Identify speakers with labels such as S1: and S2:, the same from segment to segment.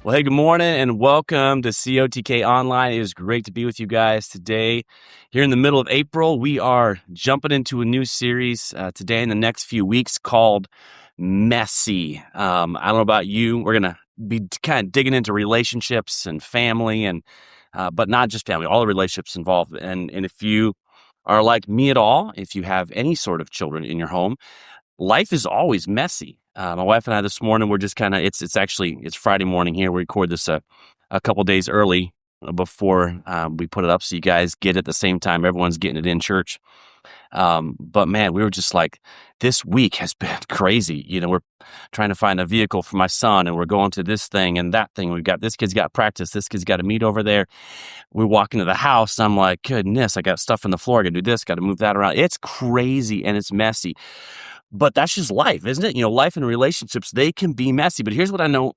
S1: Well, hey, good morning and welcome to COTK Online. It is great to be with you guys today. Here in the middle of April, we are jumping into a new series today in the next few weeks called Messy. I don't know about you. We're going to be kind of digging into relationships and family, and but not just family, all the relationships involved. And if you are like me at all, if you have any sort of children in your home, life is always messy. My wife and I this morning, we're just kind of, it's Friday morning here. We record this a couple days early before we put it up so you guys get it at the same time. Everyone's getting it in church. But man, we were just like, this week has been crazy. You know, we're trying to find a vehicle for my son and we're going to this thing and that thing. We've got, this kid's got practice. This kid's got to meet over there. We walk into the house and I'm like, goodness, I got stuff on the floor. I got to do this, got to move that around. It's crazy and it's messy. But that's just life, isn't it? You know, life and relationships, they can be messy. But here's what I know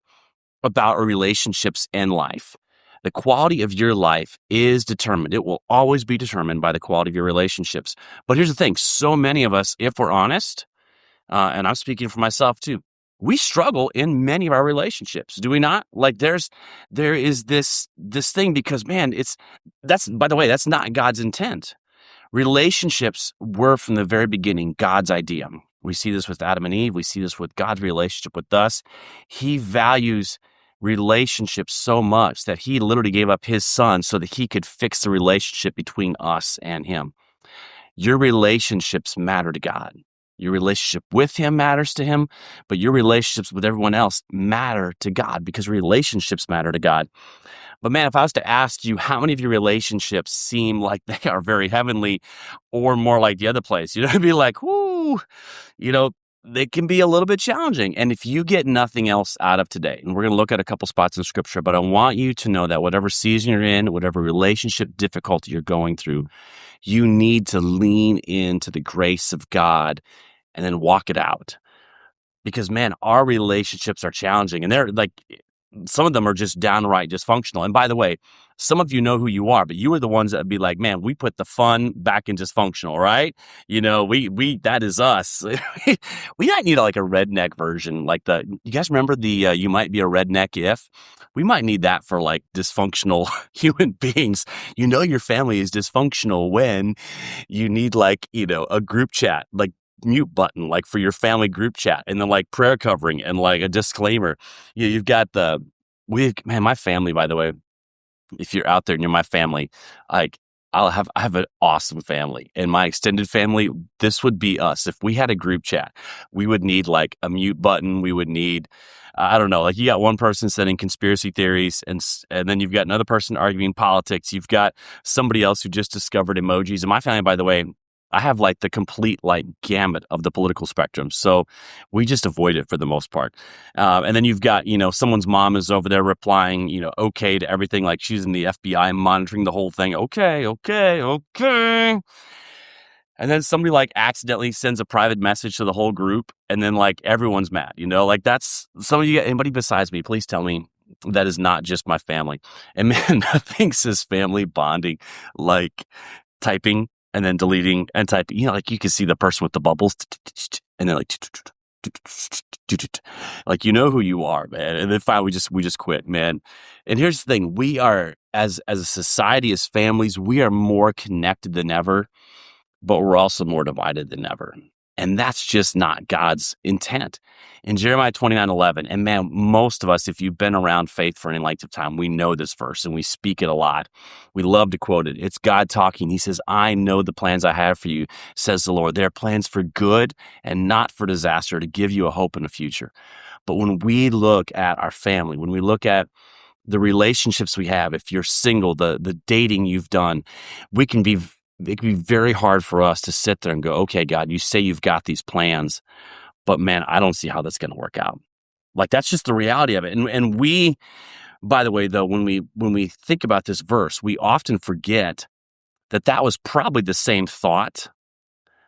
S1: about our relationships and life. The quality of your life is determined. It will always be determined by the quality of your relationships. But here's the thing. So many of us, if we're honest, and I'm speaking for myself too, we struggle in many of our relationships, do we not? Like there is this thing because, man, by the way, that's not God's intent. Relationships were from the very beginning God's idea. We see this with Adam and Eve. We see this with God's relationship with us. He values relationships so much that he literally gave up his son so that he could fix the relationship between us and him. Your relationships matter to God. Your relationship with him matters to him, but your relationships with everyone else matter to God because relationships matter to God. But man, if I was to ask you how many of your relationships seem like they are very heavenly or more like the other place, I'd be like, whoo, they can be a little bit challenging. And if you get nothing else out of today, and we're going to look at a couple spots in scripture, but I want you to know that whatever season you're in, whatever relationship difficulty you're going through, you need to lean into the grace of God and then walk it out. Because man, our relationships are challenging and they're like, some of them are just downright dysfunctional. And by the way, some of you know who you are, but you are the ones that would be like, man, we put the fun back in dysfunctional, right? We that is us. We might need like a redneck version. You guys remember the you might be a redneck if? We might need that for like dysfunctional human beings. Your family is dysfunctional when you need a group chat, like mute button, like for your family group chat, and then like prayer covering and like a disclaimer. You've got my family, by the way, if you're out there and you're my family, like I have an awesome family, and my extended family, this would be us. If we had a group chat, we would need like a mute button. We would need, I don't know, like you got one person sending conspiracy theories and then you've got another person arguing politics. You've got somebody else who just discovered emojis. And my family, by the way, I have like the complete gamut of the political spectrum. So we just avoid it for the most part. And then you've got, someone's mom is over there replying, okay to everything, like she's in the FBI monitoring the whole thing. Okay. And then somebody like accidentally sends a private message to the whole group. And then like everyone's mad, that's some of you, anybody besides me, please tell me that is not just my family. And man, nothing says family bonding like typing and then deleting and typing, like you can see the person with the bubbles and then like, who you are, man. And then finally we just quit, man. And here's the thing. We are, as a society, as families, we are more connected than ever, but we're also more divided than ever. And that's just not God's intent. In Jeremiah 29:11, and man, most of us, if you've been around faith for any length of time, we know this verse and we speak it a lot. We love to quote it. It's God talking. He says, I know the plans I have for you, says the Lord. They're plans for good and not for disaster, to give you a hope in the future. But when we look at our family, when we look at the relationships we have, if you're single, the dating you've done, it can be very hard for us to sit there and go, okay, God, you say you've got these plans, but man, I don't see how that's going to work out. Like, that's just the reality of it. And we, by the way, though, when we think about this verse, we often forget that was probably the same thought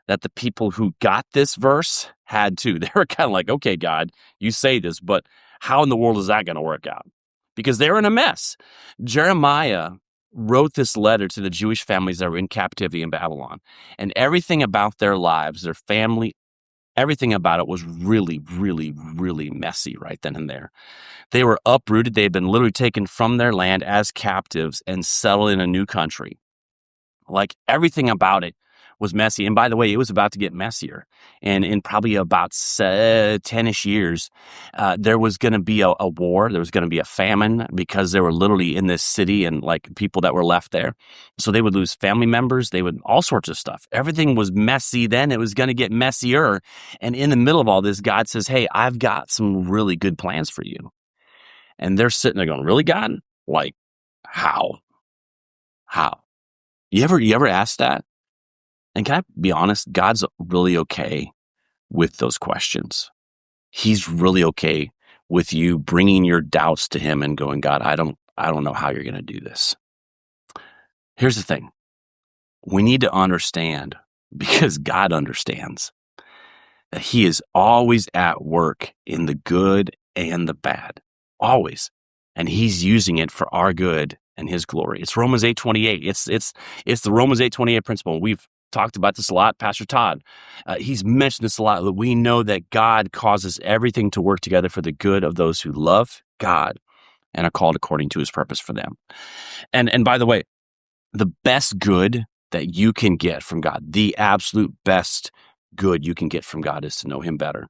S1: that the people who got this verse had too. They were kind of like, okay, God, you say this, but how in the world is that going to work out? Because they're in a mess. Jeremiah wrote this letter to the Jewish families that were in captivity in Babylon, and everything about their lives, their family, everything about it was really, really, really messy right then and there. They were uprooted. They had been literally taken from their land as captives and settled in a new country. Like everything about it was messy. And by the way, it was about to get messier. And in probably about 10-ish years, there was going to be a war. There was going to be a famine because they were literally in this city and like people that were left there. So they would lose family members. They would all sorts of stuff. Everything was messy then. It was going to get messier. And in the middle of all this, God says, hey, I've got some really good plans for you. And they're sitting there going, really, God? Like, how? How? You ever ask that? And can I be honest? God's really okay with those questions. He's really okay with you bringing your doubts to him and going, God, I don't know how you're going to do this. Here's the thing. We need to understand, because God understands, that he is always at work in the good and the bad. Always. And he's using it for our good and his glory. It's Romans 8:28. It's the Romans 8:28 principle. We've talked about this a lot. Pastor Todd, he's mentioned this a lot. That we know that God causes everything to work together for the good of those who love God and are called according to his purpose for them. And by the way, the best good that you can get from God, the absolute best good you can get from God, is to know him better.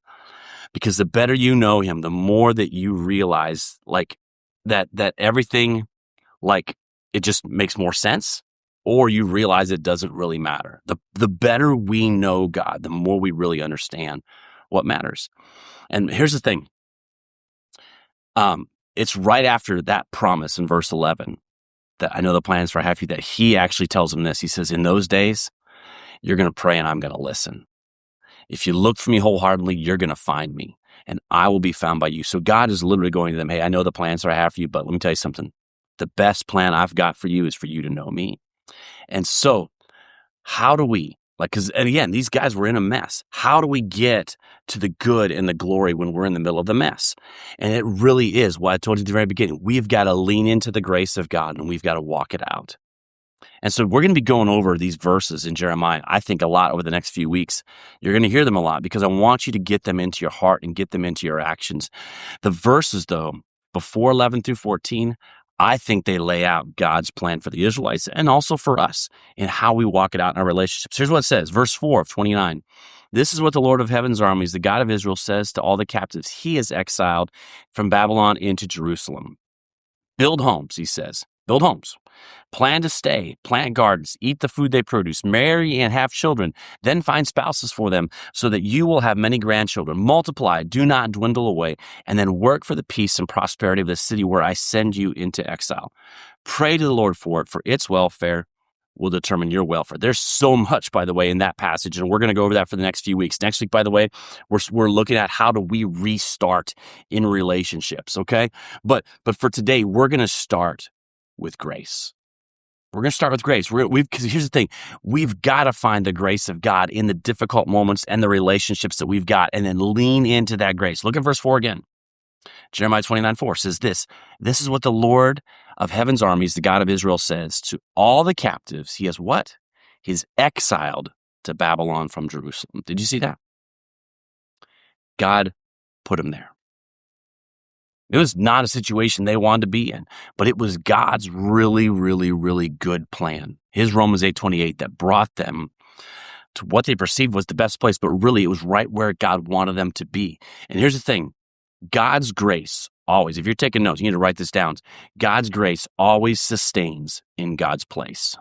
S1: Because the better you know him, the more that you realize like that everything, like, it just makes more sense, or you realize it doesn't really matter. The better we know God, the more we really understand what matters. And here's the thing. It's right after that promise in verse 11 that I know the plans for I have for you, that he actually tells them this. He says, in those days, you're going to pray and I'm going to listen. If you look for me wholeheartedly, you're going to find me and I will be found by you. So God is literally going to them, hey, I know the plans that I have for you, but let me tell you something. The best plan I've got for you is for you to know me. And so how do we, and again, these guys were in a mess. How do we get to the good and the glory when we're in the middle of the mess? And it really is what I told you at the very beginning. We've got to lean into the grace of God and we've got to walk it out. And so we're going to be going over these verses in Jeremiah, I think, a lot over the next few weeks. You're going to hear them a lot because I want you to get them into your heart and get them into your actions. The verses, though, before 11 through 14, I think they lay out God's plan for the Israelites and also for us in how we walk it out in our relationships. Here's what it says, verse 4 of 29. This is what the Lord of heaven's armies, the God of Israel, says to all the captives he has exiled from Babylon into Jerusalem. Build homes, he says. Build homes. Plan to stay, plant gardens, eat the food they produce, marry and have children, then find spouses for them so that you will have many grandchildren. Multiply, do not dwindle away, and then work for the peace and prosperity of the city where I send you into exile. Pray to the Lord for it, for its welfare will determine your welfare. There's so much, by the way, in that passage, and we're going to go over that for the next few weeks. Next week, by the way, we're looking at how do we restart in relationships, okay? But for today, we're going to start with grace. We're going to start with grace. Because here's the thing. We've got to find the grace of God in the difficult moments and the relationships that we've got, and then lean into that grace. Look at verse 4 again. Jeremiah 29:4 says this. This is what the Lord of heaven's armies, the God of Israel, says to all the captives. He has what? He's exiled to Babylon from Jerusalem. Did you see that? God put him there. It was not a situation they wanted to be in, but it was God's really, really, really good plan. His Romans 8:28 that brought them to what they perceived was the best place, but really it was right where God wanted them to be. And here's the thing. God's grace always, if you're taking notes, you need to write this down. God's grace always sustains in God's place.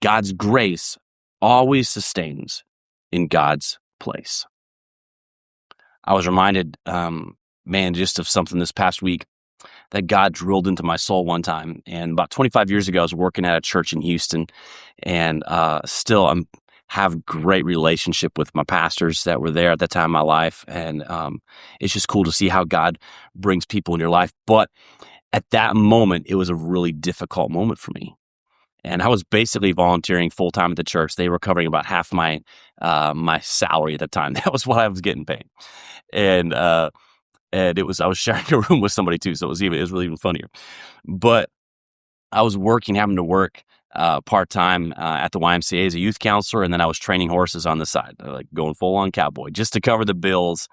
S1: God's grace always sustains in God's place. I was reminded, just of something this past week that God drilled into my soul one time. And about 25 years ago, I was working at a church in Houston, and still have great relationship with my pastors that were there at that time in my life. And it's just cool to see how God brings people in your life. But at that moment, it was a really difficult moment for me. And I was basically volunteering full-time at the church. They were covering about half my salary at the time. That was what I was getting paid. And I was sharing a room with somebody too, so it was really even funnier. But I was having to work part-time at the YMCA as a youth counselor, and then I was training horses on the side, like going full-on cowboy just to cover the bills.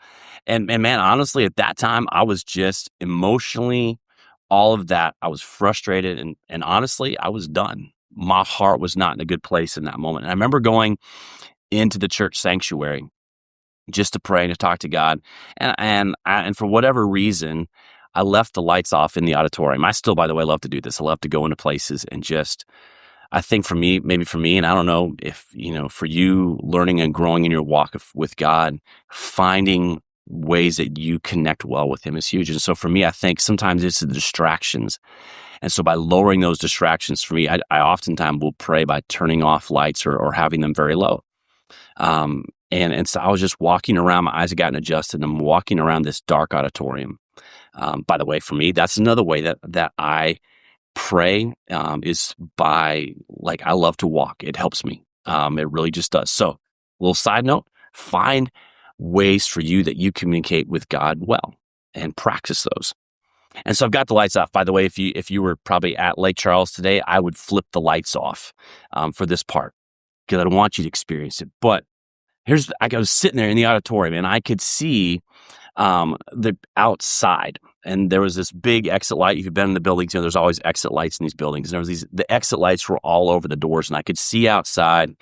S1: And man, honestly, at that time, I was just emotionally, all of that. I was frustrated, and honestly, I was done. My heart was not in a good place in that moment. And I remember going into the church sanctuary just to pray and to talk to God. And for whatever reason, I left the lights off in the auditorium. I still, by the way, love to do this. I love to go into places and just, I think for me, maybe for me, and I don't know if, for you learning and growing in your walk with God, finding ways that you connect well with Him is huge. And so for me, I think sometimes it's the distractions. And so by lowering those distractions for me, I oftentimes will pray by turning off lights or having them very low. And so I was just walking around, my eyes had gotten adjusted, and I'm walking around this dark auditorium. By the way, for me, that's another way that I pray, is by, like, I love to walk. It helps me. It really just does. So, little side note, find ways for you that you communicate with God well and practice those. And so I've got the lights off. By the way, if you were probably at Lake Charles today, I would flip the lights off for this part because I don't want you to experience it. But I was sitting there in the auditorium and I could see the outside, and there was this big exit light. If you've been in the buildings, there's always exit lights in these buildings. And there was the exit lights were all over the doors, and I could see outside.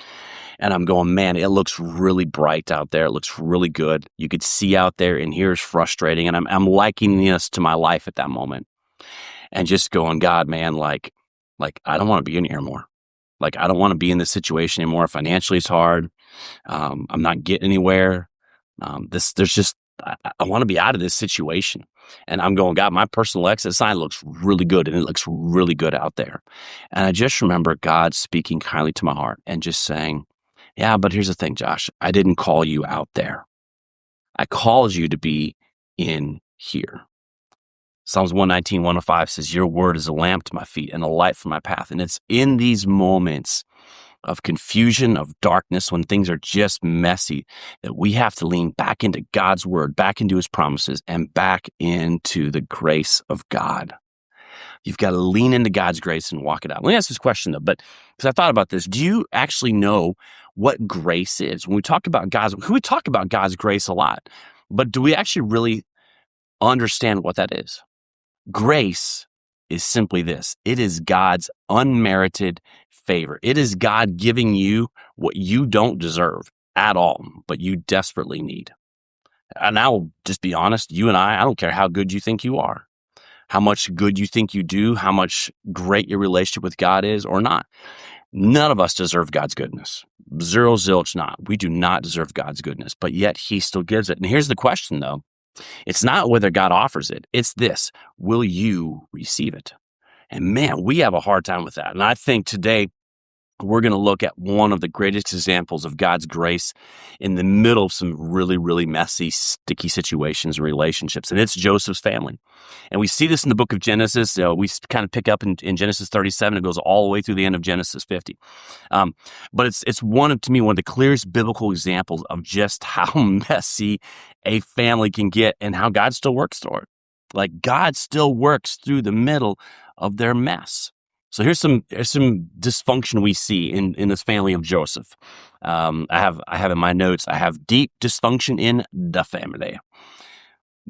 S1: And I'm going, man, it looks really bright out there. It looks really good. You could see out there, and here's frustrating. And I'm likening this to my life at that moment, and just going, God, man, like I don't want to be in here anymore. Like, I don't want to be in this situation anymore. Financially, it's hard. I'm not getting anywhere. I want to be out of this situation. And I'm going, God, my personal exit sign looks really good, and it looks really good out there. And I just remember God speaking kindly to my heart and just saying, yeah, but here's the thing, Josh, I didn't call you out there. I called you to be in here. Psalms 119, 105 says, your word is a lamp to my feet and a light for my path. And it's in these moments of confusion, of darkness, when things are just messy, that we have to lean back into God's word, back into His promises, and back into the grace of God. You've got to lean into God's grace and walk it out. Let me ask this question, though, because I thought about this. Do you actually know what grace is? When we talk about God's grace a lot, but do we actually really understand what that is? Grace is simply this. It is God's unmerited favor. It is God giving you what you don't deserve at all, but you desperately need. And I will just be honest, you and I don't care how good you think you are, how much good you think you do, how much great your relationship with God is or not. None of us deserve God's goodness. Zero, zilch, not. We do not deserve God's goodness, but yet He still gives it. And here's the question, though. It's not whether God offers it. It's this: will you receive it? And man, we have a hard time with that. And I think today we're going to look at one of the greatest examples of God's grace in the middle of some really, really messy, sticky situations and relationships. And it's Joseph's family. And we see this in the book of Genesis. We kind of pick up in Genesis 37. It goes all the way through the end of Genesis 50. But it's to me, one of the clearest biblical examples of just how messy a family can get and how God still works through it. Like, God still works through the middle of their mess. So here's some dysfunction we see in this family of Joseph. I have in my notes, I have deep dysfunction in the family.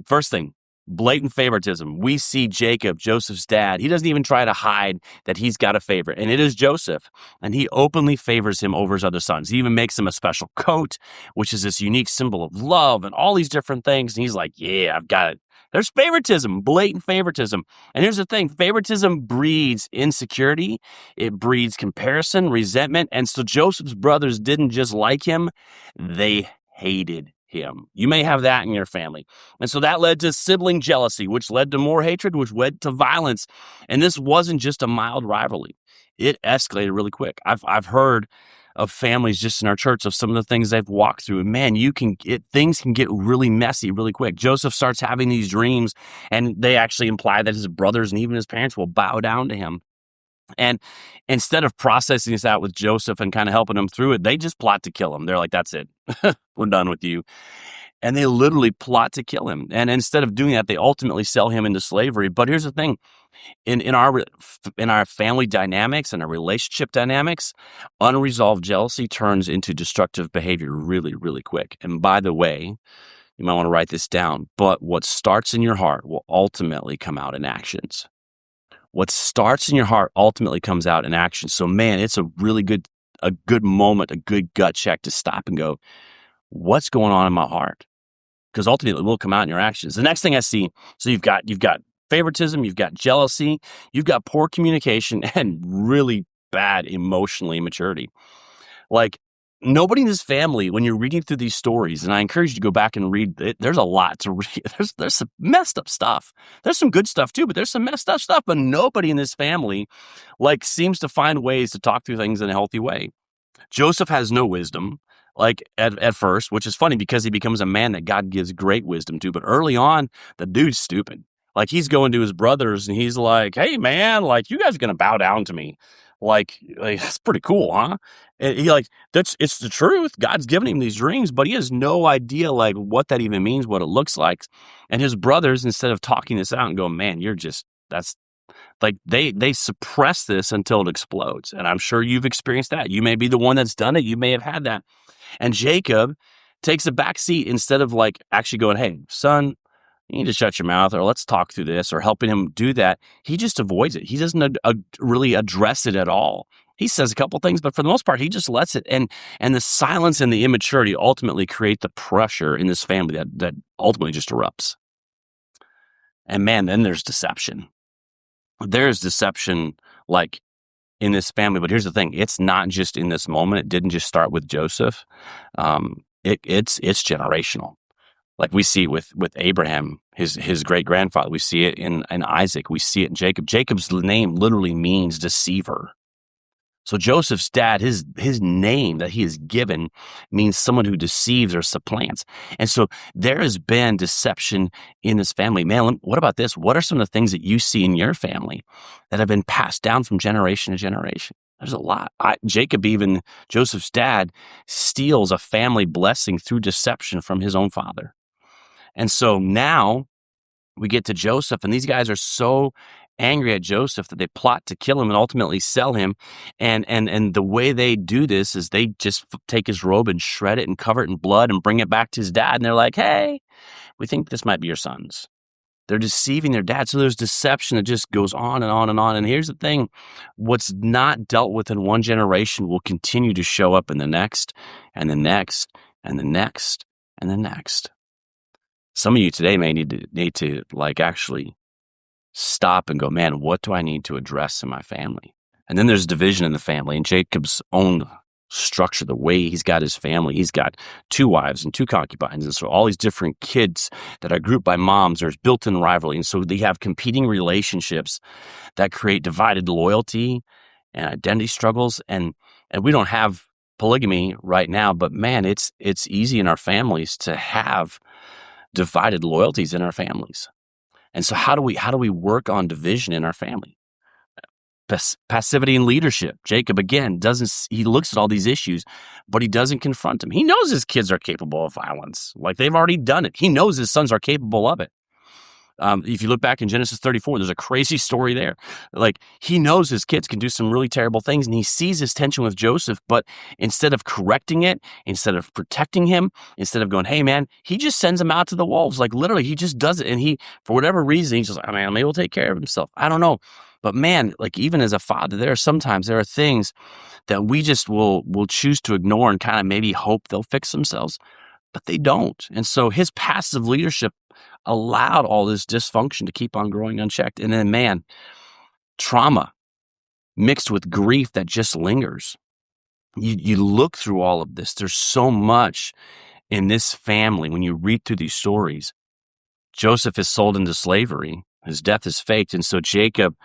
S1: First thing, blatant favoritism. We see Jacob, Joseph's dad. He doesn't even try to hide that he's got a favorite, and it is Joseph. And he openly favors him over his other sons. He even makes him a special coat, which is this unique symbol of love and all these different things. And he's like, yeah, I've got it. There's favoritism, blatant favoritism. And here's the thing, favoritism breeds insecurity. It breeds comparison, resentment. And so Joseph's brothers didn't just like him, they hated him. You may have that in your family. And so that led to sibling jealousy, which led to more hatred, which led to violence. And this wasn't just a mild rivalry. It escalated really quick. I've heard of families just in our church of some of the things they've walked through. And man, things can get really messy really quick. Joseph starts having these dreams, and they actually imply that his brothers and even his parents will bow down to him. And instead of processing this out with Joseph and kind of helping him through it, they just plot to kill him. They're like, that's it. We're done with you. and they literally plot to kill him. And instead of doing that, they ultimately sell him into slavery. But here's the thing: in our family dynamics and our relationship dynamics, unresolved jealousy turns into destructive behavior really, really quick. And by the way, you might want to write this down, but what starts in your heart will ultimately come out in actions. What starts in your heart ultimately comes out in action. So man, it's a good moment, a good gut check to stop and go, what's going on in my heart? Because ultimately it will come out in your actions. The next thing I see, so you've got favoritism, you've got jealousy, you've got poor communication, and really bad emotional immaturity. Like, nobody in this family, when you're reading through these stories, and I encourage you to go back and read it, there's a lot to read. There's some messed up stuff. There's some good stuff too, but there's some messed up stuff. But nobody in this family seems to find ways to talk through things in a healthy way. Joseph has no wisdom, at first, which is funny because he becomes a man that God gives great wisdom to. But early on, the dude's stupid. He's going to his brothers and he's like, hey man, you guys are going to bow down to me. That's pretty cool, huh? And it's the truth. God's given him these dreams, but he has no idea what that even means, what it looks like. And his brothers, instead of talking this out and going, man, they suppress this until it explodes. And I'm sure you've experienced that. You may be the one that's done it. You may have had that. And Jacob takes a back seat instead of actually going, hey, son, you need to shut your mouth, or let's talk through this, or helping him do that. He just avoids it. He doesn't really address it at all. He says a couple things, but for the most part, he just lets it. And the silence and the immaturity ultimately create the pressure in this family that ultimately just erupts. And man, then there's deception. There's deception in this family, but here's the thing: it's not just in this moment. It didn't just start with Joseph. It's generational. We see it with Abraham, his great grandfather. We see it in Isaac. We see it in Jacob. Jacob's name literally means deceiver. So Joseph's dad, his name that he is given means someone who deceives or supplants. And so there has been deception in this family. Man, what about this? What are some of the things that you see in your family that have been passed down from generation to generation? There's a lot. Jacob, even Joseph's dad, steals a family blessing through deception from his own father. And so now we get to Joseph, and these guys are so angry at Joseph that they plot to kill him and ultimately sell him. And the way they do this is they just take his robe and shred it and cover it in blood and bring it back to his dad. And they're like, hey, we think this might be your sons. They're deceiving their dad. So there's deception that just goes on and on and on. And here's the thing: what's not dealt with in one generation will continue to show up in the next, and the next, and the next, and the next. Some of you today may need to actually stop and go, man, what do I need to address in my family? And then there's division in the family, and Jacob's own structure, the way he's got his family. He's got 2 wives and 2 concubines. And so all these different kids that are grouped by moms, there's built-in rivalry. And so they have competing relationships that create divided loyalty and identity struggles. And we don't have polygamy right now, but man, it's easy in our families to have divided loyalties in our families. And so how do we work on division in our family? Passivity in leadership. Jacob, again, he looks at all these issues, but he doesn't confront them. He knows his kids are capable of violence. They've already done it. He knows his sons are capable of it. If you look back in Genesis 34, there's a crazy story there. He knows his kids can do some really terrible things, and he sees his tension with Joseph, but instead of correcting it, instead of protecting him, instead of going, hey man, he just sends him out to the wolves. Literally, he just does it. And he, for whatever reason, he's just like, man, maybe he'll take care of himself. I don't know. But man, even as a father, there are things that we just will choose to ignore and kind of maybe hope they'll fix themselves, but they don't. And so his passive leadership allowed all this dysfunction to keep on growing unchecked. And then, man, trauma mixed with grief that just lingers. You look through all of this. There's so much in this family when you read through these stories. Joseph is sold into slavery. His death is faked. And so Jacob,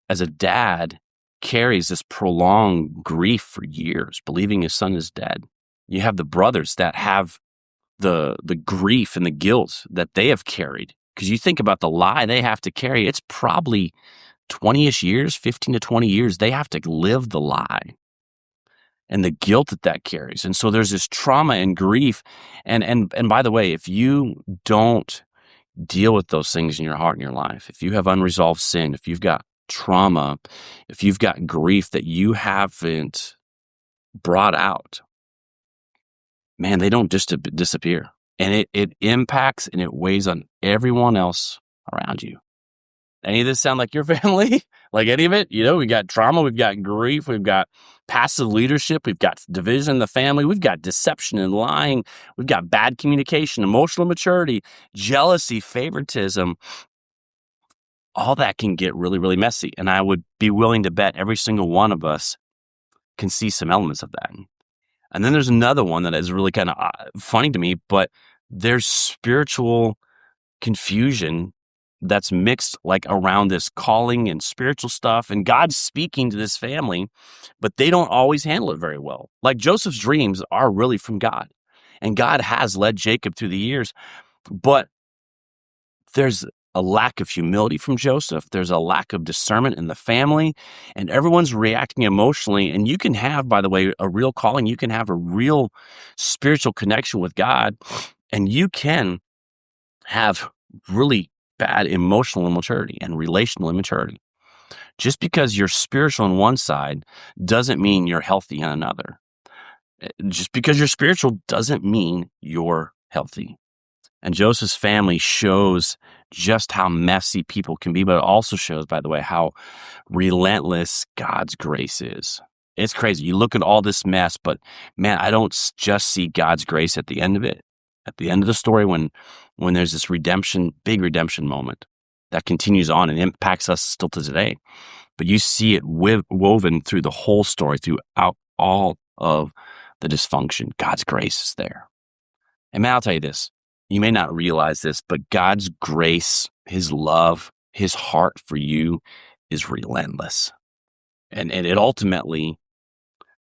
S1: as a dad, carries this prolonged grief for years, believing his son is dead. You have the brothers that have the grief and the guilt that they have carried. Because you think about the lie they have to carry, it's probably 20-ish years, 15 to 20 years, they have to live the lie. and the guilt that carries. And so there's this trauma and grief. And by the way, if you don't deal with those things in your heart and your life, if you have unresolved sin, if you've got trauma, if you've got grief that you haven't brought out, man, they don't just disappear. And it impacts and it weighs on everyone else around you. Any of this sound like your family? Like any of it? We got trauma, we've got grief, we've got passive leadership, we've got division in the family, we've got deception and lying, we've got bad communication, emotional immaturity, jealousy, favoritism. All that can get really, really messy. And I would be willing to bet every single one of us can see some elements of that. And then there's another one that is really kind of funny to me, but there's spiritual confusion that's mixed like around this calling and spiritual stuff, and God's speaking to this family, but they don't always handle it very well. Like Joseph's dreams are really from God, and God has led Jacob through the years, but there's a lack of humility from Joseph. There's a lack of discernment in the family, and everyone's reacting emotionally. And you can have, by the way, a real calling. You can have a real spiritual connection with God, and you can have really bad emotional immaturity and relational immaturity. Just because you're spiritual on one side doesn't mean you're healthy on another. Just because you're spiritual doesn't mean you're healthy. And Joseph's family shows just how messy people can be, but it also shows, by the way, how relentless God's grace is. It's crazy. You look at all this mess, but man, I don't just see God's grace at the end of it. At the end of the story, when there's this redemption, big redemption moment that continues on and impacts us still to today, but you see it woven through the whole story, throughout all of the dysfunction. God's grace is there. And man, I'll tell you this, you may not realize this, but God's grace, his love, his heart for you is relentless. And it ultimately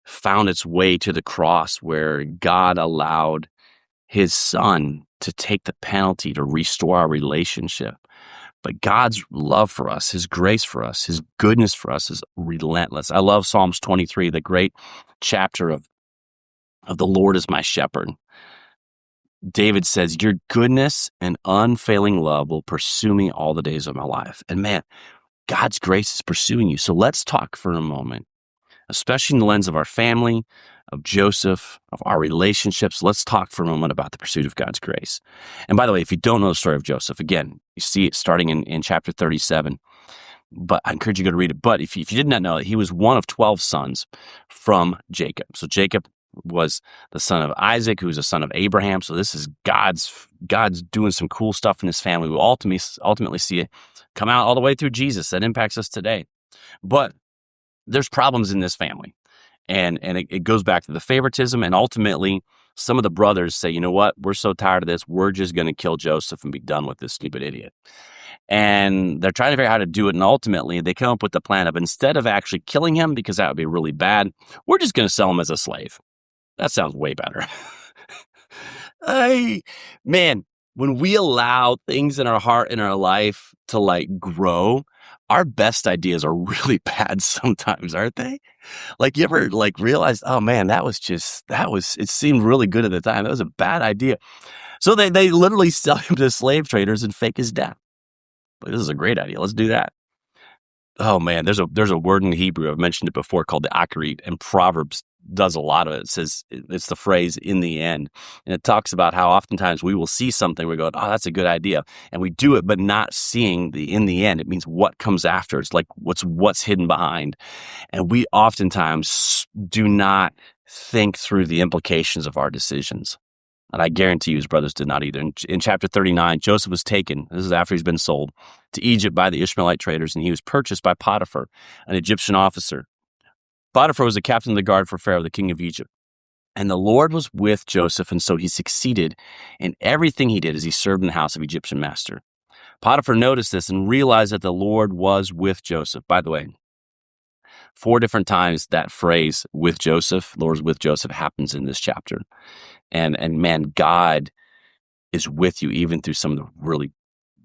S1: found its way to the cross, where God allowed his son to take the penalty to restore our relationship. But God's love for us, his grace for us, his goodness for us is relentless. I love Psalms 23, the great chapter of the Lord is my shepherd. David says, your goodness and unfailing love will pursue me all the days of my life. And man, God's grace is pursuing you. So let's talk for a moment, especially in the lens of our family, of Joseph, of our relationships. Let's talk for a moment about the pursuit of God's grace. And by the way, if you don't know the story of Joseph, again, you see it starting in chapter 37, but I encourage you to go to read it. But if you did not know it, he was one of 12 sons from Jacob. So Jacob was the son of Isaac, who was the son of Abraham. So this is God's doing some cool stuff in his family. We'll ultimately see it come out all the way through Jesus that impacts us today. But there's problems in this family. And it goes back to the favoritism. And ultimately, some of the brothers say, you know what? We're so tired of this. We're just going to kill Joseph and be done with this stupid idiot. And they're trying to figure out how to do it. And ultimately, they come up with the plan of, instead of actually killing him, because that would be really bad, we're just going to sell him as a slave. That sounds way better. Man, when we allow things in our heart, in our life to like grow, our best ideas are really bad sometimes, aren't they? Like, you ever like realize, oh man, it seemed really good at the time. That was a bad idea. So they literally sell him to slave traders and fake his death. But this is a great idea. Let's do that. Oh man, there's a word in Hebrew, I've mentioned it before, called the akrit, and Proverbs does a lot of it. It says, it's the phrase "in the end," and it talks about how oftentimes we will see something, we go, oh, that's a good idea, and we do it, but not seeing the in the end. It means what comes after. It's like what's hidden behind, and we oftentimes do not think through the implications of our decisions. And I guarantee you his brothers did not either. In chapter 39, Joseph was taken, this is after he's been sold, to Egypt by the Ishmaelite traders, and he was purchased by Potiphar, an Egyptian officer. Potiphar was the captain of the guard for Pharaoh, the king of Egypt. And the Lord was with Joseph, and so he succeeded in everything he did as he served in the house of Egyptian master. Potiphar noticed this and realized that the Lord was with Joseph. By the way, 4 different times that phrase, with Joseph, Lord is with Joseph, happens in this chapter. And man, God is with you even through some of the really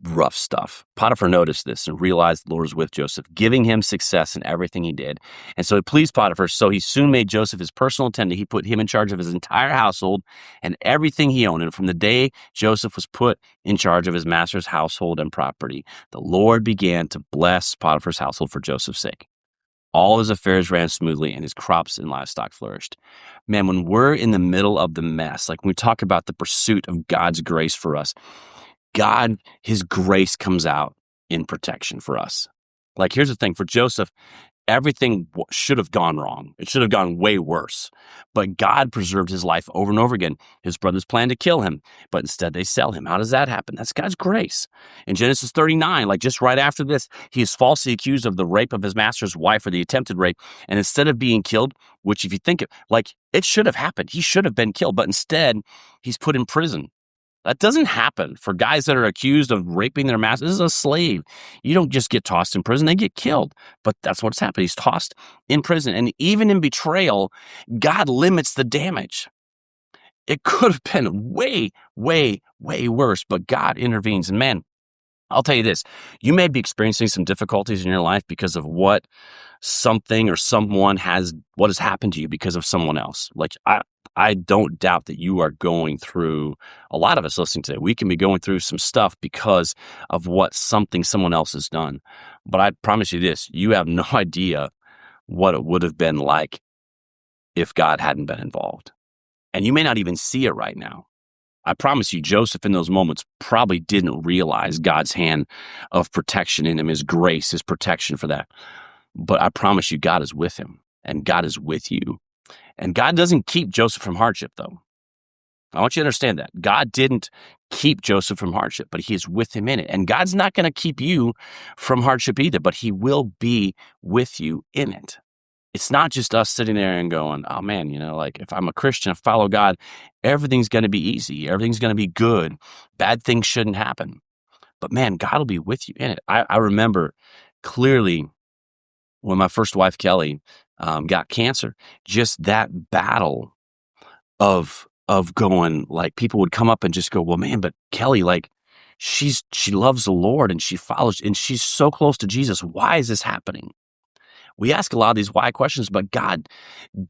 S1: rough stuff. Potiphar noticed this and realized the Lord was with Joseph, giving him success in everything he did. And so it pleased Potiphar. So he soon made Joseph his personal attendant. He put him in charge of his entire household and everything he owned. And from the day Joseph was put in charge of his master's household and property, the Lord began to bless Potiphar's household for Joseph's sake. All his affairs ran smoothly and his crops and livestock flourished. Man, when we're in the middle of the mess, like when we talk about the pursuit of God's grace for us, God, his grace comes out in protection for us. Like, here's the thing. For Joseph, everything should have gone wrong. It should have gone way worse. But God preserved his life over and over again. His brothers planned to kill him, but instead they sell him. How does that happen? That's God's grace. In Genesis 39, like just right after this, he is falsely accused of the rape of his master's wife, or the attempted rape. And instead of being killed, which if you think it, like it should have happened, he should have been killed, but instead he's put in prison. That doesn't happen for guys that are accused of raping their master. This is a slave. You don't just get tossed in prison, they get killed. But that's what's happened. He's tossed in prison. And even in betrayal, God limits the damage. It could have been way, way, way worse, but God intervenes. And man, I'll tell you this, you may be experiencing some difficulties in your life because of what something or someone what has happened to you because of someone else. Like, I don't doubt that you are going through, a lot of us listening today, we can be going through some stuff because of what someone else has done. But I promise you this, you have no idea what it would have been like if God hadn't been involved. And you may not even see it right now. I promise you, Joseph in those moments probably didn't realize God's hand of protection in him, his grace, his protection for that. But I promise you, God is with him and God is with you. And God doesn't keep Joseph from hardship, though. I want you to understand that. God didn't keep Joseph from hardship, but he is with him in it. And God's not going to keep you from hardship either, but he will be with you in it. It's not just us sitting there and going, oh man, like if I'm a Christian, I follow God, everything's going to be easy. Everything's going to be good. Bad things shouldn't happen. But man, God will be with you in it. I remember clearly when my first wife, Kelly, got cancer, just that battle of going, like people would come up and just go, well, man, but Kelly, like she loves the Lord and she follows and she's so close to Jesus. Why is this happening? We ask a lot of these why questions, but God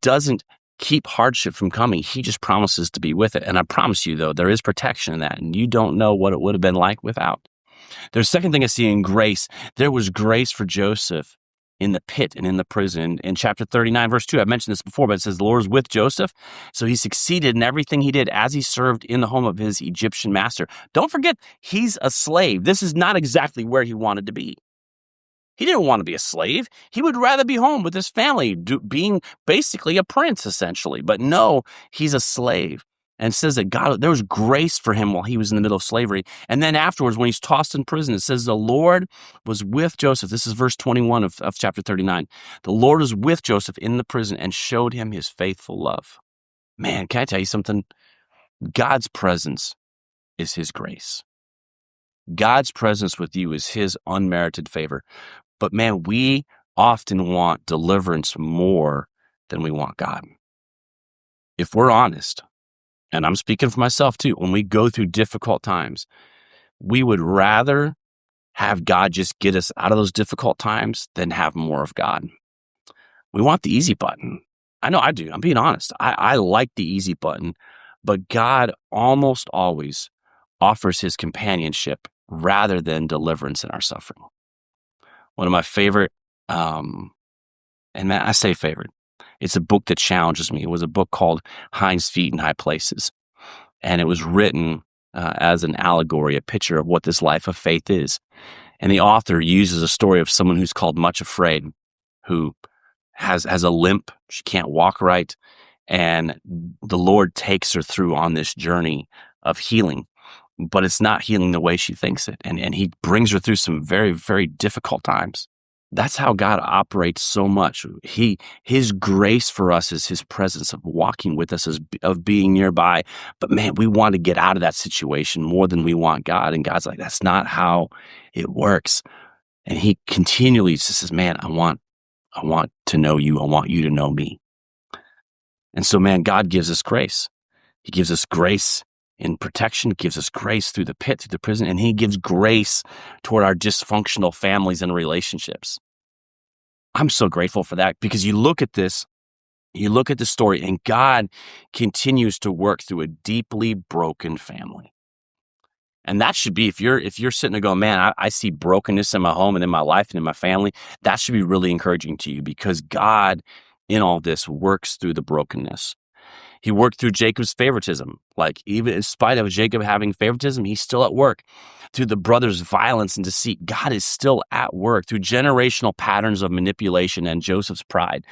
S1: doesn't keep hardship from coming. He just promises to be with it. And I promise you, though, there is protection in that, and you don't know what it would have been like without. There's a second thing I see in grace. There was grace for Joseph in the pit and in the prison. In chapter 39, verse 2, I've mentioned this before, but it says the Lord was with Joseph. So he succeeded in everything he did as he served in the home of his Egyptian master. Don't forget, he's a slave. This is not exactly where he wanted to be. He didn't want to be a slave. He would rather be home with his family, being basically a prince, essentially. But no, he's a slave. And it says that God, there was grace for him while he was in the middle of slavery. And then afterwards, when he's tossed in prison, it says the Lord was with Joseph. This is verse 21 of chapter 39. The Lord was with Joseph in the prison and showed him his faithful love. Man, can I tell you something? God's presence is his grace. God's presence with you is his unmerited favor. But man, we often want deliverance more than we want God. If we're honest, and I'm speaking for myself too, when we go through difficult times, we would rather have God just get us out of those difficult times than have more of God. We want the easy button. I know I do. I'm being honest. I like the easy button, but God almost always offers his companionship rather than deliverance in our suffering. One of my favorite, and man, I say favorite, it's a book that challenges me. It was a book called Hind's Feet in High Places. And it was written as an allegory, a picture of what this life of faith is. And the author uses a story of someone who's called Much Afraid, who has a limp. She can't walk right. And the Lord takes her through on this journey of healing. But it's not healing the way she thinks it. And he brings her through some very, very difficult times. That's how God operates so much. His grace for us is his presence of walking with us, of being nearby. But man, we want to get out of that situation more than we want God. And God's like, that's not how it works. And he continually says, man, I want to know you. I want you to know me. And so, man, God gives us grace. He gives us grace in protection, gives us grace through the pit, through the prison, and he gives grace toward our dysfunctional families and relationships. I'm so grateful for that, because you look at this story, and God continues to work through a deeply broken family. And that should be, if you're sitting there going, man, I see brokenness in my home and in my life and in my family, that should be really encouraging to you, because God in all this works through the brokenness. He worked through Jacob's favoritism. Like, even in spite of Jacob having favoritism, he's still at work. Through the brothers' violence and deceit, God is still at work. Through generational patterns of manipulation and Joseph's pride,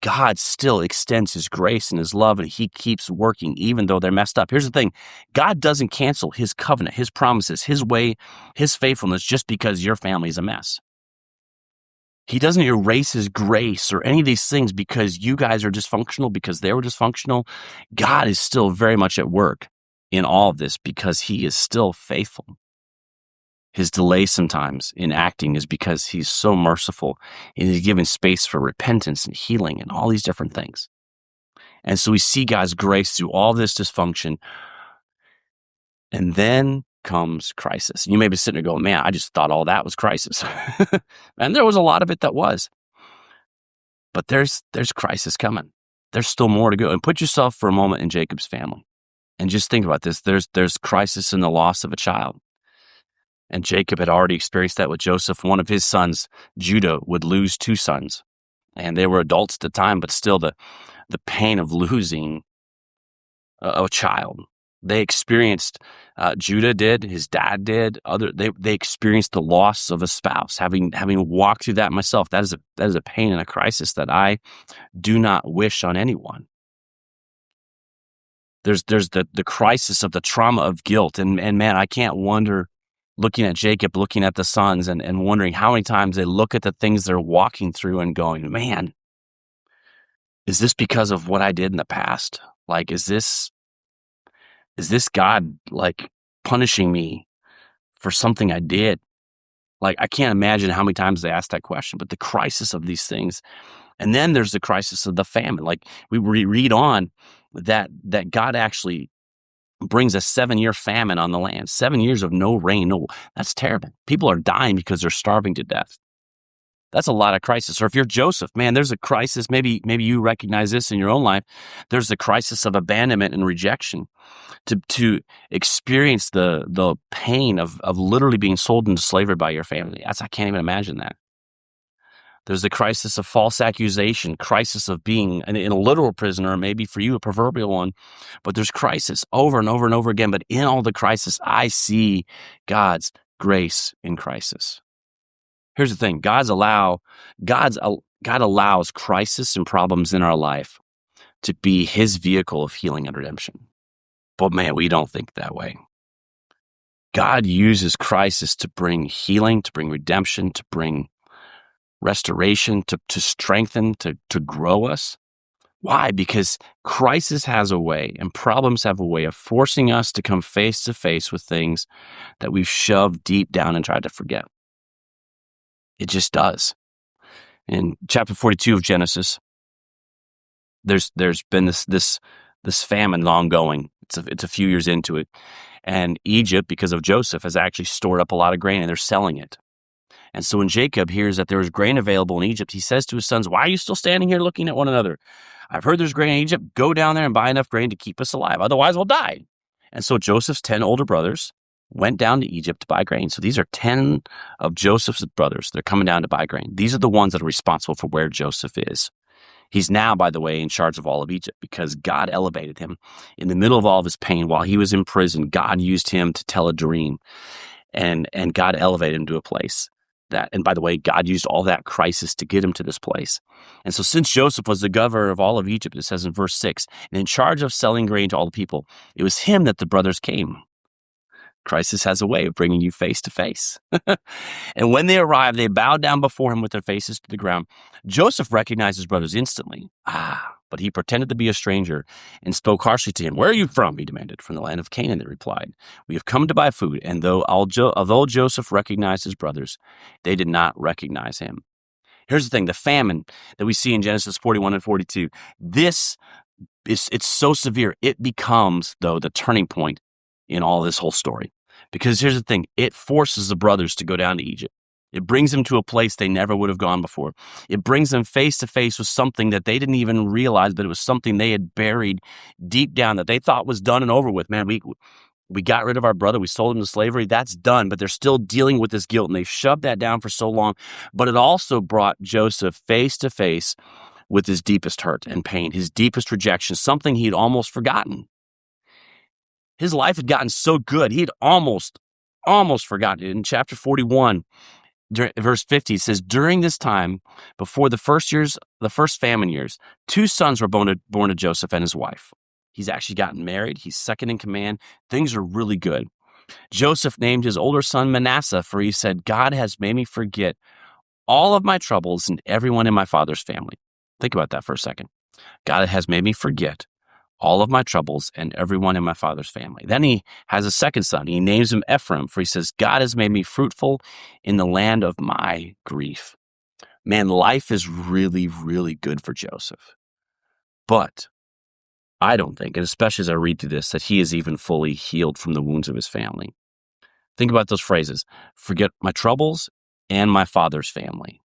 S1: God still extends his grace and his love, and he keeps working even though they're messed up. Here's the thing. God doesn't cancel his covenant, his promises, his way, his faithfulness just because your family is a mess. He doesn't erase his grace or any of these things because you guys are dysfunctional, because they were dysfunctional. God is still very much at work in all of this because he is still faithful. His delay sometimes in acting is because he's so merciful, and he's given space for repentance and healing and all these different things. And so we see God's grace through all this dysfunction. And then comes crisis. You may be sitting there going, man, I just thought all that was crisis. And there was a lot of it that was. But there's crisis coming. There's still more to go. And put yourself for a moment in Jacob's family and just think about this. There's crisis in the loss of a child. And Jacob had already experienced that with Joseph. One of his sons, Judah, would lose 2 sons. And they were adults at the time, but still the pain of losing a child. They experienced, Judah did, his dad did, they experienced the loss of a spouse. Having walked through that myself, that is a pain and a crisis that I do not wish on anyone. There's the crisis of the trauma of guilt. And man, I can't wonder, looking at Jacob, looking at the sons, and wondering how many times they look at the things they're walking through and going, man, is this because of what I did in the past? Like, is this God, like, punishing me for something I did? Like, I can't imagine how many times they ask that question, but the crisis of these things. And then there's the crisis of the famine. Like, we read on that God actually brings a 7-year famine on the land, 7 years of no rain. No, that's terrible. People are dying because they're starving to death. That's a lot of crisis. Or if you're Joseph, man, there's a crisis. Maybe you recognize this in your own life. There's the crisis of abandonment and rejection. To experience the pain of literally being sold into slavery by your family. I can't even imagine that. There's the crisis of false accusation, crisis of being in a literal prisoner, or maybe for you a proverbial one. But there's crisis over and over and over again. But in all the crisis, I see God's grace in crisis. Here's the thing. God allows crisis and problems in our life to be his vehicle of healing and redemption. But man, we don't think that way. God uses crisis to bring healing, to bring redemption, to bring restoration, to strengthen, to grow us. Why? Because crisis has a way, and problems have a way of forcing us to come face to face with things that we've shoved deep down and tried to forget. It just does. In chapter 42 of Genesis, there's been this famine ongoing. It's a few years into it. And Egypt, because of Joseph, has actually stored up a lot of grain, and they're selling it. And so when Jacob hears that there is grain available in Egypt, he says to his sons, why are you still standing here looking at one another? I've heard there's grain in Egypt. Go down there and buy enough grain to keep us alive. Otherwise, we'll die. And so Joseph's 10 older brothers went down to Egypt to buy grain. So these are 10 of Joseph's brothers. They're coming down to buy grain. These are the ones that are responsible for where Joseph is. He's now, by the way, in charge of all of Egypt because God elevated him. In the middle of all of his pain, while he was in prison, God used him to tell a dream. And God elevated him to a place that, and by the way, God used all that crisis to get him to this place. And so since Joseph was the governor of all of Egypt, it says in verse 6, and in charge of selling grain to all the people, it was him that the brothers came. Crisis has a way of bringing you face to face. And when they arrived, they bowed down before him with their faces to the ground. Joseph recognized his brothers instantly. But he pretended to be a stranger and spoke harshly to him. Where are you from? He demanded. From the land of Canaan, they replied. We have come to buy food. And although Joseph recognized his brothers, they did not recognize him. Here's the thing. The famine that we see in Genesis 41 and 42, it's so severe. It becomes, though, the turning point in all this whole story. Because here's the thing, it forces the brothers to go down to Egypt. It brings them to a place they never would have gone before. It brings them face to face with something that they didn't even realize, but it was something they had buried deep down that they thought was done and over with. Man, we got rid of our brother. We sold him to slavery. That's done. But they're still dealing with this guilt, and they've shoved that down for so long. But it also brought Joseph face to face with his deepest hurt and pain, his deepest rejection, something he'd almost forgotten. His life had gotten so good, he'd almost forgotten it. In chapter 41, verse 50, it says, during this time, before the first famine years, 2 sons were born to Joseph and his wife. He's actually gotten married. He's second in command. Things are really good. Joseph named his older son Manasseh, for he said, God has made me forget all of my troubles and everyone in my father's family. Think about that for a second. God has made me forget all of my troubles and everyone in my father's family. Then he has a second son. He names him Ephraim, for he says, God has made me fruitful in the land of my grief. Man, life is really, really good for Joseph. But I don't think, and especially as I read through this, that he is even fully healed from the wounds of his family. Think about those phrases. Forget my troubles and my father's family.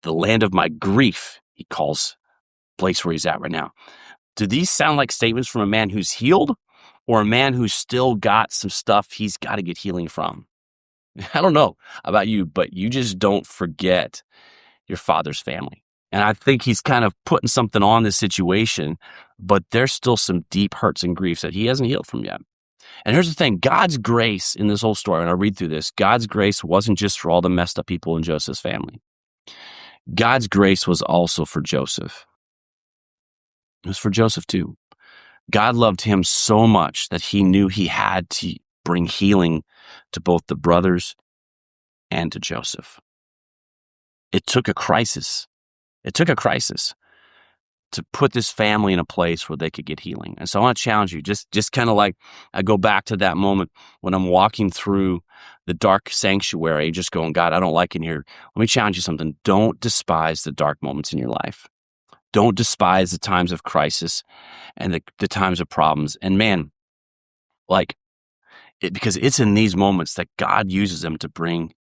S1: The land of my grief, he calls the place where he's at right now. Do these sound like statements from a man who's healed or a man who's still got some stuff he's got to get healing from? I don't know about you, but you just don't forget your father's family. And I think he's kind of putting something on this situation, but there's still some deep hurts and griefs that he hasn't healed from yet. And here's the thing, God's grace in this whole story, when I read through this, God's grace wasn't just for all the messed up people in Joseph's family. God's grace was also for Joseph. It was for Joseph too. God loved him so much that he knew he had to bring healing to both the brothers and to Joseph. It took a crisis. It took a crisis to put this family in a place where they could get healing. And so I want to challenge you, just kind of like I go back to that moment when I'm walking through the dark sanctuary, just going, God, I don't like it here. Let me challenge you something. Don't despise the dark moments in your life. Don't despise the times of crisis and the times of problems. And man, because it's in these moments that God uses them to bring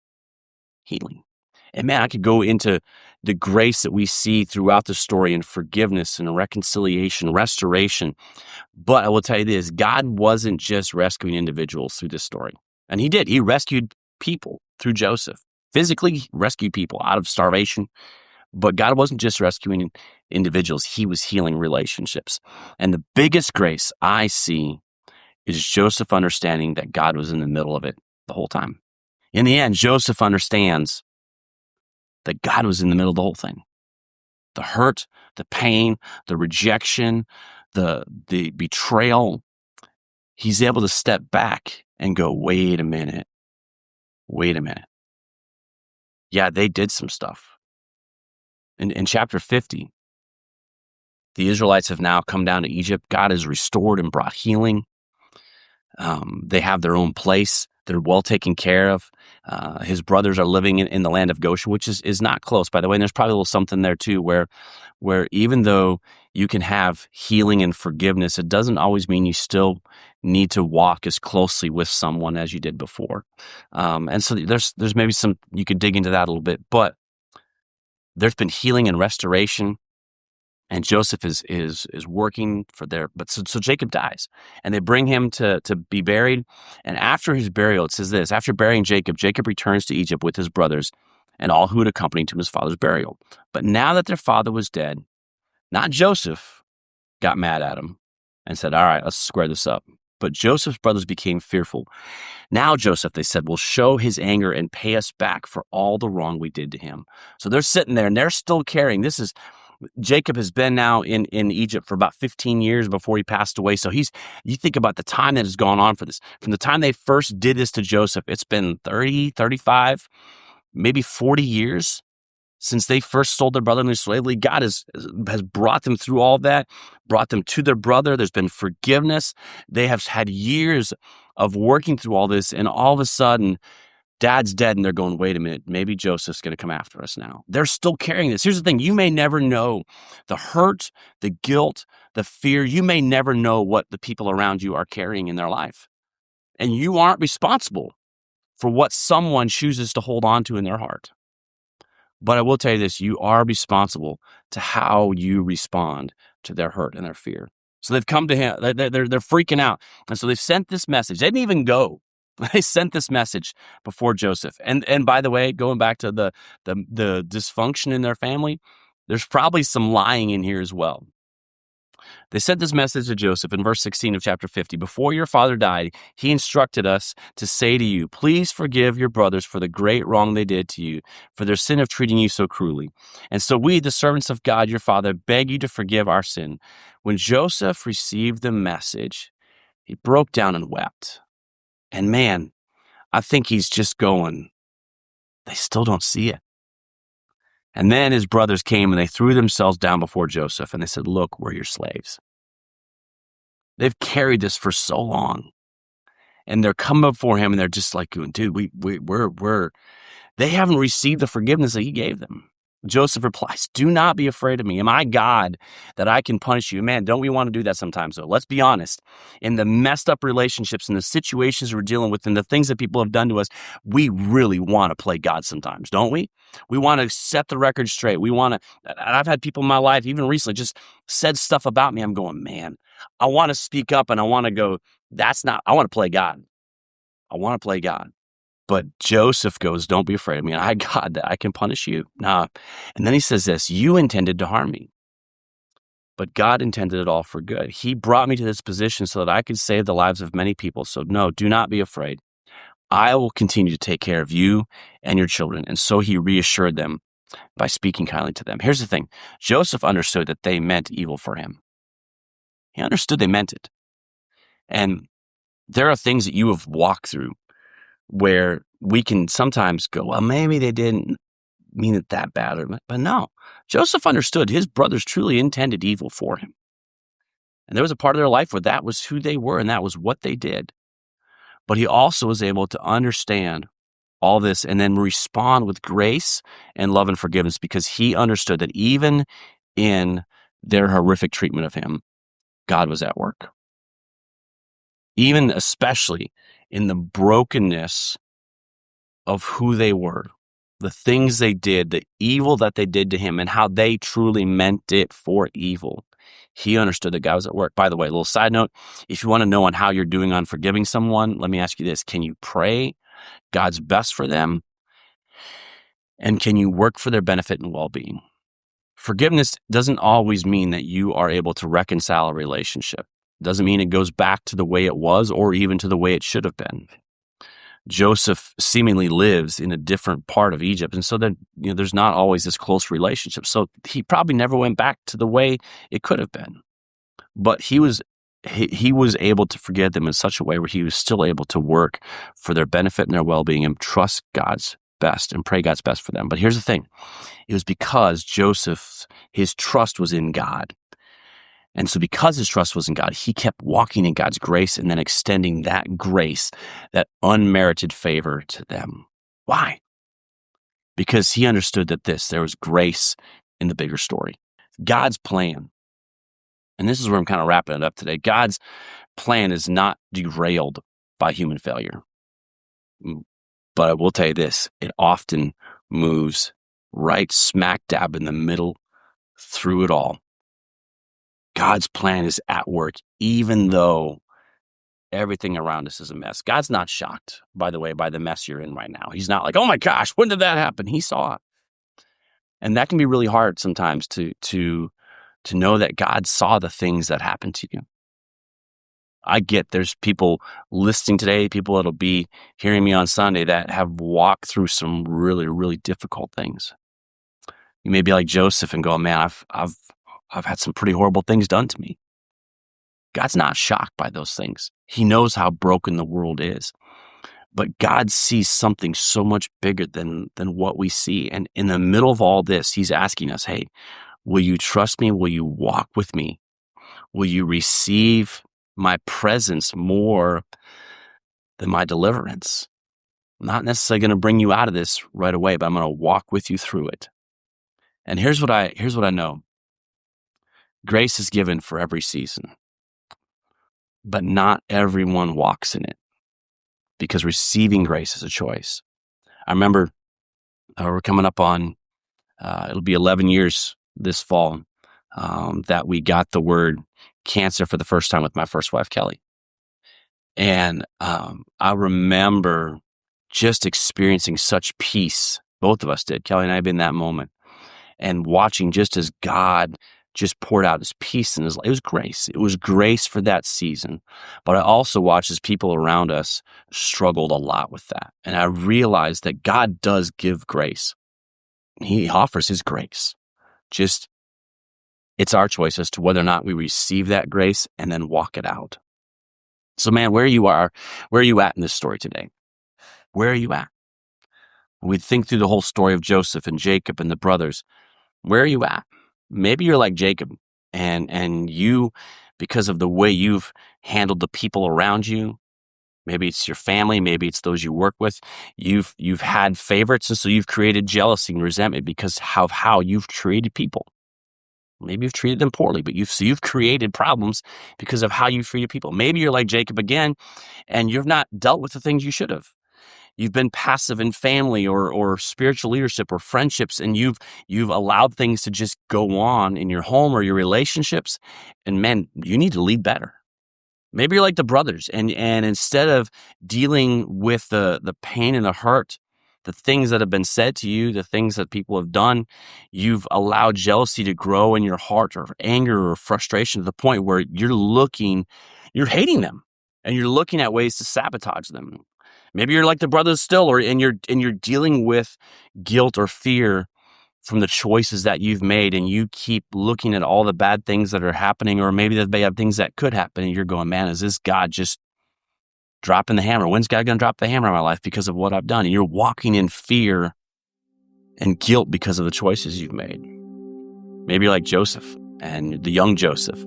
S1: healing. And man, I could go into the grace that we see throughout the story and forgiveness and reconciliation, restoration. But I will tell you this, God wasn't just rescuing individuals through this story. And he did. He rescued people through Joseph. Physically rescued people out of starvation. But God wasn't just rescuing individuals. He was healing relationships. And the biggest grace I see is Joseph understanding that God was in the middle of it the whole time. In the end, Joseph understands that God was in the middle of the whole thing. The hurt, the pain, the rejection, the betrayal. He's able to step back and go, wait a minute. Yeah, they did some stuff. In chapter 50, the Israelites have now come down to Egypt. God has restored and brought healing. They have their own place. They're well taken care of. His brothers are living in the land of Goshen, which is not close, by the way. And there's probably a little something there too, where even though you can have healing and forgiveness, it doesn't always mean you still need to walk as closely with someone as you did before. And so there's maybe some, you could dig into that a little bit, but there's been healing and restoration. And Joseph is working for so Jacob dies, and they bring him to be buried. And after his burial, it says this: after burying Jacob, Jacob returns to Egypt with his brothers and all who had accompanied to his father's burial. But now that their father was dead, not Joseph got mad at him and said, all right, let's square this up. But Joseph's brothers became fearful. Now Joseph, they said, will show his anger and pay us back for all the wrong we did to him. So they're sitting there and they're still carrying. Jacob has been now in Egypt for about 15 years before he passed away. So you think about the time that has gone on for this. From the time they first did this to Joseph, it's been 30, 35, maybe 40 years since they first sold their brother into slavery. God has brought them through all that, brought them to their brother. There's been forgiveness. They have had years of working through all this, and all of a sudden, Dad's dead, and they're going, wait a minute, maybe Joseph's going to come after us now. They're still carrying this. Here's the thing. You may never know the hurt, the guilt, the fear. You may never know what the people around you are carrying in their life. And you aren't responsible for what someone chooses to hold on to in their heart. But I will tell you this, you are responsible to how you respond to their hurt and their fear. So they've come to him, they're freaking out. And so they've sent this message. They didn't even go. They sent this message before Joseph. And by the way, going back to the dysfunction in their family, there's probably some lying in here as well. They sent this message to Joseph in verse 16 of chapter 50. Before your father died, he instructed us to say to you, please forgive your brothers for the great wrong they did to you, for their sin of treating you so cruelly. And so we, the servants of God, your father, beg you to forgive our sin. When Joseph received the message, he broke down and wept. And man, I think he's just going, they still don't see it. And then his brothers came and they threw themselves down before Joseph and they said, look, we're your slaves. They've carried this for so long. And they're coming before him and they're just like, dude, they haven't received the forgiveness that he gave them. Joseph replies, do not be afraid of me. Am I God that I can punish you? Man, don't we want to do that sometimes, though? Let's be honest. In the messed up relationships and the situations we're dealing with and the things that people have done to us, we really want to play God sometimes, don't we? We want to set the record straight. I've had people in my life, even recently, just said stuff about me. I'm going, man, I want to speak up and I want to go, I want to play God. I want to play God. But Joseph goes, don't be afraid of me. I God that I can punish you. Nah. And then he says this, you intended to harm me, but God intended it all for good. He brought me to this position so that I could save the lives of many people. So no, do not be afraid. I will continue to take care of you and your children. And so he reassured them by speaking kindly to them. Here's the thing. Joseph understood that they meant evil for him. He understood they meant it. And there are things that you have walked through where we can sometimes go, well, maybe they didn't mean it that bad. But no, Joseph understood his brothers truly intended evil for him. And there was a part of their life where that was who they were and that was what they did. But he also was able to understand all this and then respond with grace and love and forgiveness because he understood that even in their horrific treatment of him, God was at work. Even especially in the brokenness of who they were, the things they did, the evil that they did to him, and how they truly meant it for evil. He understood that God was at work. By the way, a little side note, if you want to know on how you're doing on forgiving someone, let me ask you this. Can you pray God's best for them? And can you work for their benefit and well-being? Forgiveness doesn't always mean that you are able to reconcile a relationship. It doesn't mean it goes back to the way it was or even to the way it should have been. Joseph seemingly lives in a different part of Egypt. And so that, there's not always this close relationship. So he probably never went back to the way it could have been. But he was able to forgive them in such a way where he was still able to work for their benefit and their well-being and trust God's best and pray God's best for them. But here's the thing. It was because his trust was in God. And so because his trust was in God, he kept walking in God's grace and then extending that grace, that unmerited favor to them. Why? Because he understood that there was grace in the bigger story. God's plan, and this is where I'm kind of wrapping it up today, God's plan is not derailed by human failure. But I will tell you this, it often moves right smack dab in the middle through it all. God's plan is at work, even though everything around us is a mess. God's not shocked, by the way, by the mess you're in right now. He's not like, oh my gosh, when did that happen? He saw it. And that can be really hard sometimes to know that God saw the things that happened to you. I get there's people listening today, people that'll be hearing me on Sunday that have walked through some really, really difficult things. You may be like Joseph and go, man, I've had some pretty horrible things done to me. God's not shocked by those things. He knows how broken the world is. But God sees something so much bigger than what we see. And in the middle of all this, he's asking us, hey, will you trust me? Will you walk with me? Will you receive my presence more than my deliverance? I'm not necessarily going to bring you out of this right away, but I'm going to walk with you through it. And here's what I know. Grace is given for every season, but not everyone walks in it because receiving grace is a choice. I remember we're coming up on, it'll be 11 years this fall that we got the word cancer for the first time with my first wife, Kelly. And I remember just experiencing such peace. Both of us did. Kelly and I have been in that moment. And watching just as God just poured out his peace in his life. It was grace. It was grace for that season. But I also watched as people around us struggled a lot with that. And I realized that God does give grace. He offers his grace. Just, it's our choice as to whether or not we receive that grace and then walk it out. So man, where you are at in this story today? Where are you at? We think through the whole story of Joseph and Jacob and the brothers. Where are you at? Maybe you're like Jacob and you, because of the way you've handled the people around you, maybe it's your family, maybe it's those you work with, you've had favorites, and so you've created jealousy and resentment because of how you've treated people. Maybe you've treated them poorly, but you've created problems because of how you've treated people. Maybe you're like Jacob again, and you've not dealt with the things you should have. You've been passive in family or spiritual leadership or friendships, and you've allowed things to just go on in your home or your relationships. And man, you need to lead better. Maybe you're like the brothers, and instead of dealing with the pain and the hurt, the things that have been said to you, the things that people have done, you've allowed jealousy to grow in your heart, or anger or frustration to the point where you're hating them, and you're looking at ways to sabotage them. Maybe you're like the brothers still, and you're dealing with guilt or fear from the choices that you've made, and you keep looking at all the bad things that are happening, or maybe the bad things that could happen, and you're going, man, is this God just dropping the hammer? When's God going to drop the hammer in my life because of what I've done? And you're walking in fear and guilt because of the choices you've made. Maybe you're like Joseph and the young Joseph,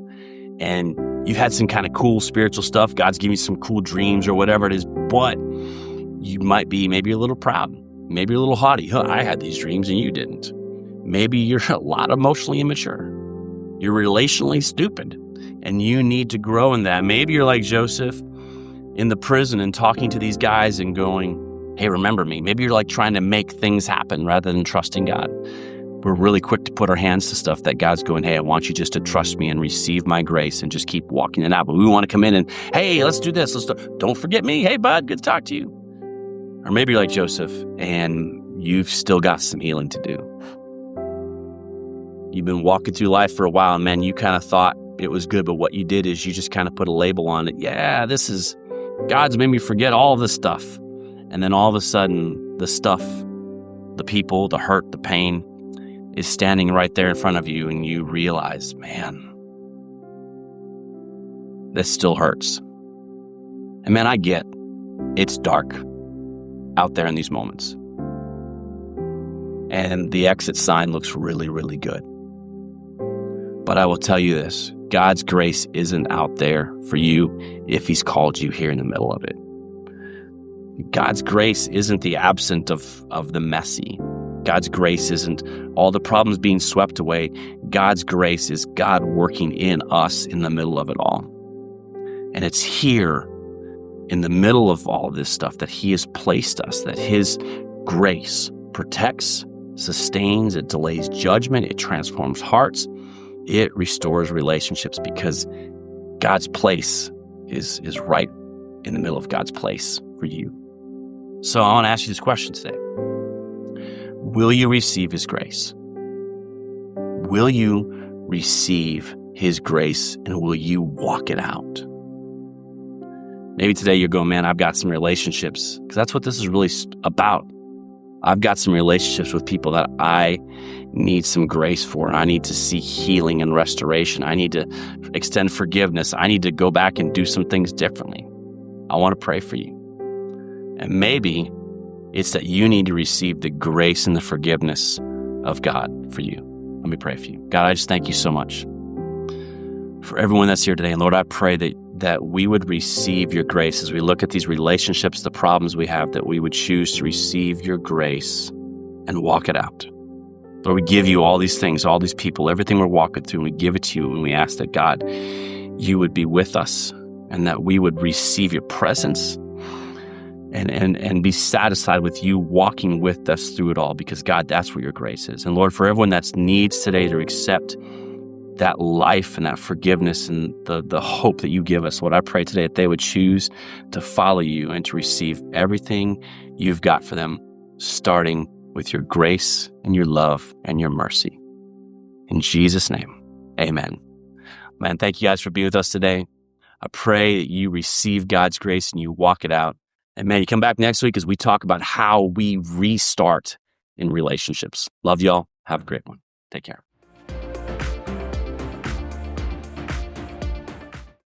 S1: and you've had some kind of cool spiritual stuff. God's giving you some cool dreams or whatever it is, but you might be maybe a little proud, maybe a little haughty. I had these dreams and you didn't. Maybe you're a lot emotionally immature. You're relationally stupid, and you need to grow in that. Maybe you're like Joseph in the prison and talking to these guys and going, hey, remember me. Maybe you're like trying to make things happen rather than trusting God. We're really quick to put our hands to stuff that God's going, hey, I want you just to trust me and receive my grace and just keep walking it out. But we want to come in and, hey, let's do this. Don't forget me. Hey, bud, good to talk to you. Or maybe you're like Joseph and you've still got some healing to do. You've been walking through life for a while, and man, you kind of thought it was good, but what you did is you just kind of put a label on it. Yeah, God's made me forget all this stuff. And then all of a sudden, the stuff, the people, the hurt, the pain is standing right there in front of you, and you realize, man, this still hurts. And man, I get it's dark out there in these moments. And the exit sign looks really, really good. But I will tell you this, God's grace isn't out there for you if he's called you here in the middle of it. God's grace isn't the absence of the messy. God's grace isn't all the problems being swept away. God's grace is God working in us in the middle of it all. And it's here in the middle of all of this stuff that he has placed us, that his grace protects, sustains, it delays judgment, it transforms hearts, it restores relationships, because God's place is right in the middle of God's place for you. So I want to ask you this question today. Will you receive his grace? Will you receive his grace, and will you walk it out? Maybe today you're going, man, I've got some relationships, because that's what this is really about. I've got some relationships with people that I need some grace for. I need to see healing and restoration. I need to extend forgiveness. I need to go back and do some things differently. I want to pray for you. And maybe it's that you need to receive the grace and the forgiveness of God for you. Let me pray for you. God, I just thank you so much for everyone that's here today. And Lord, I pray that we would receive your grace as we look at these relationships, the problems we have, that we would choose to receive your grace and walk it out. Lord, we give you all these things, all these people, everything we're walking through, and we give it to you, and we ask that, God, you would be with us and that we would receive your presence and be satisfied with you walking with us through it all, because, God, that's where your grace is. And, Lord, for everyone that needs today to accept that life and that forgiveness and the hope that you give us, Lord, I pray today that they would choose to follow you and to receive everything you've got for them, starting with your grace and your love and your mercy. In Jesus' name, amen. Man, thank you guys for being with us today. I pray that you receive God's grace and you walk it out. And man, you come back next week as we talk about how we restart in relationships. Love y'all. Have a great one. Take care.